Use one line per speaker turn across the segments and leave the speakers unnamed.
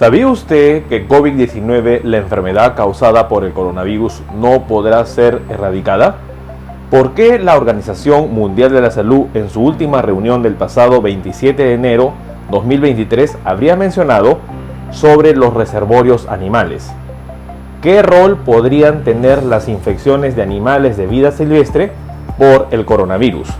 ¿Sabía usted que COVID-19, la enfermedad causada por el coronavirus, no podrá ser erradicada? ¿Por qué la Organización Mundial de la Salud, en su última reunión del pasado 27 de enero 2023, habría mencionado sobre los reservorios animales? ¿Qué rol podrían tener las infecciones de animales de vida silvestre por el coronavirus?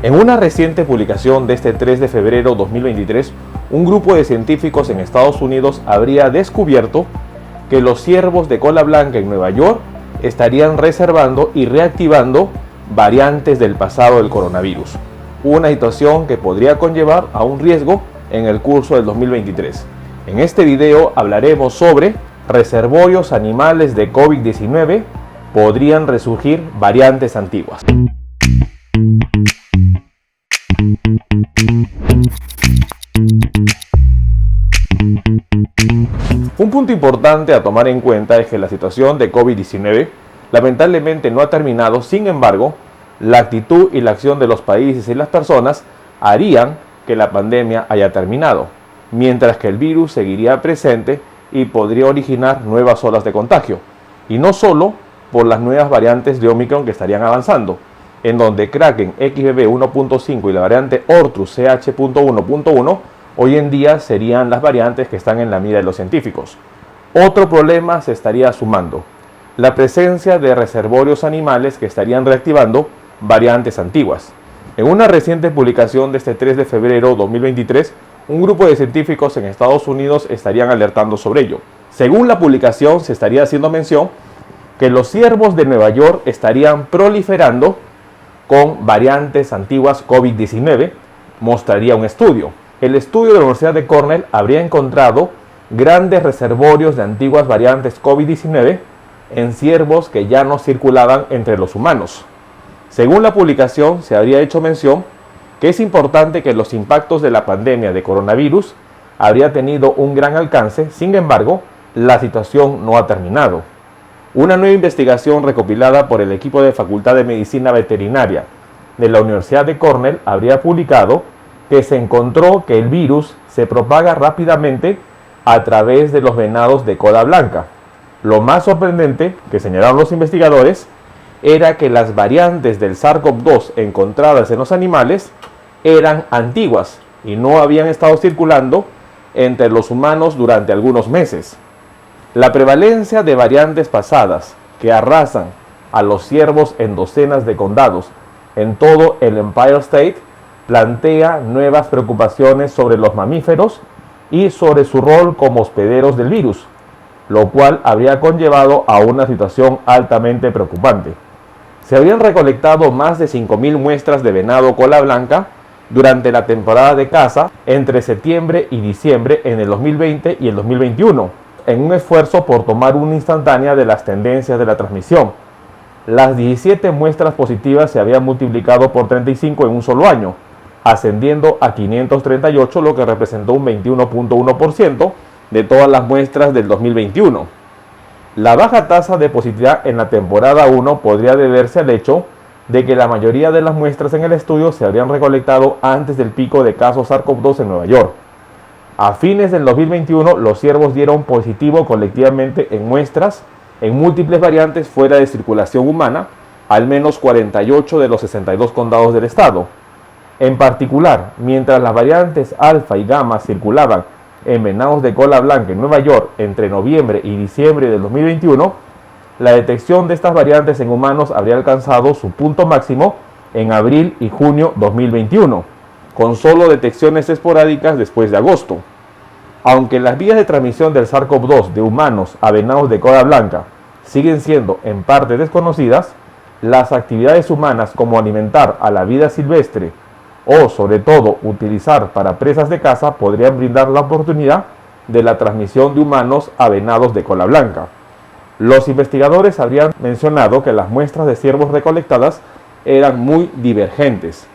En una reciente publicación de este 3 de febrero 2023, un grupo de científicos en Estados Unidos habría descubierto que los ciervos de cola blanca en Nueva York estarían reservando y reactivando variantes del pasado del coronavirus, una situación que podría conllevar a un riesgo en el curso del 2023. En este video hablaremos sobre reservorios animales de COVID-19, podrían resurgir variantes antiguas. Un punto importante a tomar en cuenta es que la situación de COVID-19 lamentablemente no ha terminado. Sin embargo, la actitud y la acción de los países y las personas harían que la pandemia haya terminado, mientras que el virus seguiría presente y podría originar nuevas olas de contagio, y no solo por las nuevas variantes de Omicron que estarían avanzando, en donde Kraken XBB 1.5 y la variante Orthrus CH.1.1 hoy en día serían las variantes que están en la mira de los científicos. Otro problema se estaría sumando: la presencia de reservorios animales que estarían reactivando variantes antiguas. En una reciente publicación de este 3 de febrero 2023, un grupo de científicos en Estados Unidos estarían alertando sobre ello. Según la publicación, se estaría haciendo mención que los ciervos de Nueva York estarían proliferando con variantes antiguas COVID-19, mostraría un estudio. El estudio de la Universidad de Cornell habría encontrado grandes reservorios de antiguas variantes COVID-19 en ciervos que ya no circulaban entre los humanos. Según la publicación, se habría hecho mención que es importante que los impactos de la pandemia de coronavirus habría tenido un gran alcance. Sin embargo, la situación no ha terminado. Una nueva investigación recopilada por el equipo de Facultad de Medicina Veterinaria de la Universidad de Cornell habría publicado que se encontró que el virus se propaga rápidamente a través de los venados de cola blanca. Lo más sorprendente que señalaron los investigadores era que las variantes del SARS-CoV-2 encontradas en los animales eran antiguas y no habían estado circulando entre los humanos durante algunos meses. La prevalencia de variantes pasadas que arrasan a los ciervos en docenas de condados en todo el Empire State plantea nuevas preocupaciones sobre los mamíferos y sobre su rol como hospederos del virus, lo cual habría conllevado a una situación altamente preocupante. Se habían recolectado más de 5.000 muestras de venado cola blanca durante la temporada de caza entre septiembre y diciembre en el 2020 y el 2021, en un esfuerzo por tomar una instantánea de las tendencias de la transmisión. Las 17 muestras positivas se habían multiplicado por 35 en un solo año, ascendiendo a 538, lo que representó un 21.1% de todas las muestras del 2021. La baja tasa de positividad en la temporada 1 podría deberse al hecho de que la mayoría de las muestras en el estudio se habrían recolectado antes del pico de casos SARS-CoV-2 en Nueva York. A fines del 2021, los ciervos dieron positivo colectivamente en muestras en múltiples variantes fuera de circulación humana, al menos 48 de los 62 condados del estado. En particular, mientras las variantes alfa y gamma circulaban en venados de cola blanca en Nueva York entre noviembre y diciembre del 2021, la detección de estas variantes en humanos habría alcanzado su punto máximo en abril y junio 2021, con solo detecciones esporádicas después de agosto. Aunque las vías de transmisión del SARS-CoV-2 de humanos a venados de cola blanca siguen siendo en parte desconocidas, las actividades humanas como alimentar a la vida silvestre o, sobre todo, utilizar para presas de caza podrían brindar la oportunidad de la transmisión de humanos a venados de cola blanca. Los investigadores habrían mencionado que las muestras de ciervos recolectadas eran muy divergentes.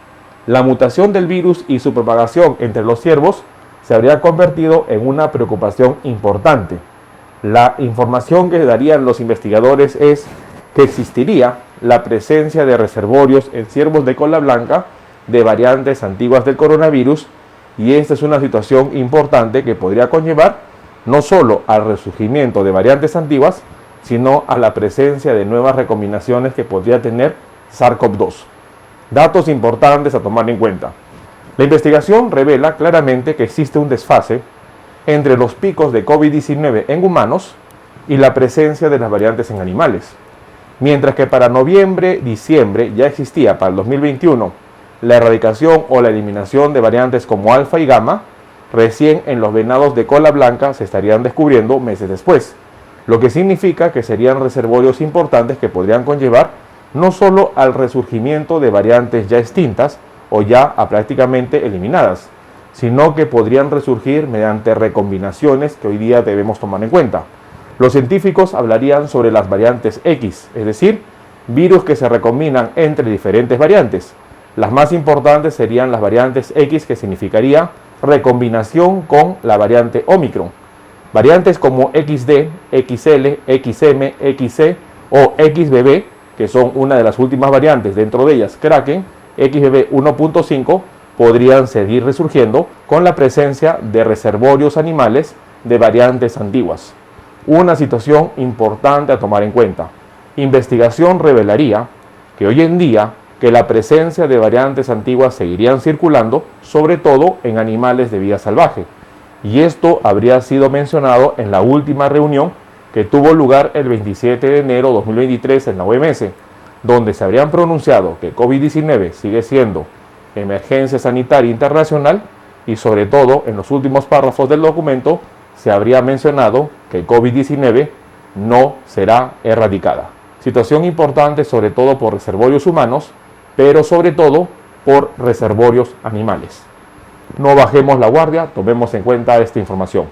La mutación del virus y su propagación entre los ciervos se habría convertido en una preocupación importante. La información que darían los investigadores es que existiría la presencia de reservorios en ciervos de cola blanca de variantes antiguas del coronavirus, y esta es una situación importante que podría conllevar no solo al resurgimiento de variantes antiguas, sino a la presencia de nuevas recombinaciones que podría tener SARS-CoV-2. Datos importantes a tomar en cuenta. La investigación revela claramente que existe un desfase entre los picos de COVID-19 en humanos y la presencia de las variantes en animales. Mientras que para noviembre-diciembre ya existía para el 2021 la erradicación o la eliminación de variantes como alfa y gamma, recién en los venados de cola blanca se estarían descubriendo meses después, lo que significa que serían reservorios importantes que podrían conllevar no solo al resurgimiento de variantes ya extintas o ya prácticamente eliminadas, sino que podrían resurgir mediante recombinaciones que hoy día debemos tomar en cuenta. Los científicos hablarían sobre las variantes X, es decir, virus que se recombinan entre diferentes variantes. Las más importantes serían las variantes X, que significaría recombinación con la variante Omicron. Variantes como XD, XL, XM, XC o XBB, que son una de las últimas variantes, dentro de ellas Kraken, XBB 1.5, podrían seguir resurgiendo con la presencia de reservorios animales de variantes antiguas. Una situación importante a tomar en cuenta. Investigación revelaría que hoy en día que la presencia de variantes antiguas seguirían circulando, sobre todo en animales de vida salvaje. Y esto habría sido mencionado en la última reunión que tuvo lugar el 27 de enero de 2023 en la OMS, donde se habrían pronunciado que COVID-19 sigue siendo emergencia sanitaria internacional y sobre todo en los últimos párrafos del documento se habría mencionado que COVID-19 no será erradicada. Situación importante sobre todo por reservorios humanos, pero sobre todo por reservorios animales. No bajemos la guardia, tomemos en cuenta esta información.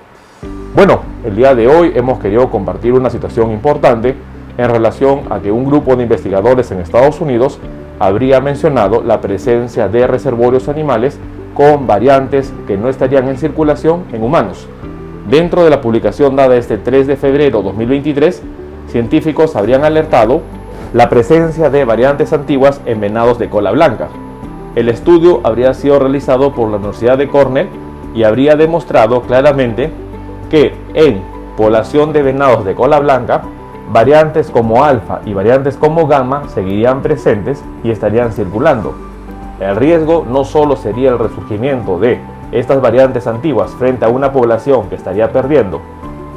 Bueno, el día de hoy hemos querido compartir una situación importante en relación a que un grupo de investigadores en Estados Unidos habría mencionado la presencia de reservorios animales con variantes que no estarían en circulación en humanos. Dentro de la publicación dada este 3 de febrero de 2023, científicos habrían alertado la presencia de variantes antiguas en venados de cola blanca. El estudio habría sido realizado por la Universidad de Cornell y habría demostrado claramente que en población de venados de cola blanca, variantes como alfa y variantes como gamma seguirían presentes y estarían circulando. El riesgo no solo sería el resurgimiento de estas variantes antiguas frente a una población que estaría perdiendo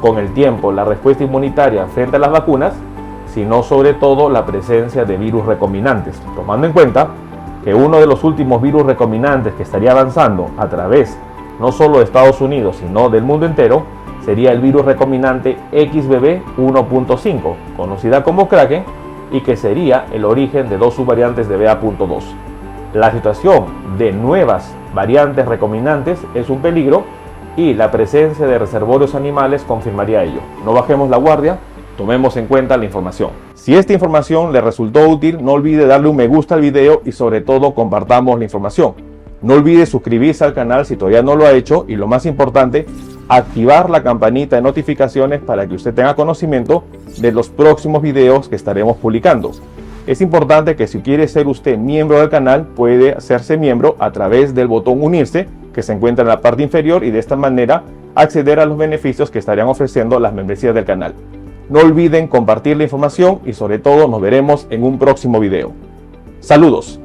con el tiempo la respuesta inmunitaria frente a las vacunas, sino sobre todo la presencia de virus recombinantes, tomando en cuenta que uno de los últimos virus recombinantes que estaría avanzando a través no solo de Estados Unidos, sino del mundo entero, sería el virus recombinante XBB 1.5, conocida como Kraken, y que sería el origen de dos subvariantes de BA.2. La situación de nuevas variantes recombinantes es un peligro y la presencia de reservorios animales confirmaría ello. No bajemos la guardia, tomemos en cuenta la información. Si esta información le resultó útil, no olvide darle un me gusta al video y sobre todo compartamos la información. No olvide suscribirse al canal si todavía no lo ha hecho y lo más importante, activar la campanita de notificaciones para que usted tenga conocimiento de los próximos videos que estaremos publicando. Es importante que si quiere ser usted miembro del canal, puede hacerse miembro a través del botón unirse que se encuentra en la parte inferior y de esta manera acceder a los beneficios que estarían ofreciendo las membresías del canal. No olviden compartir la información y sobre todo nos veremos en un próximo video. Saludos.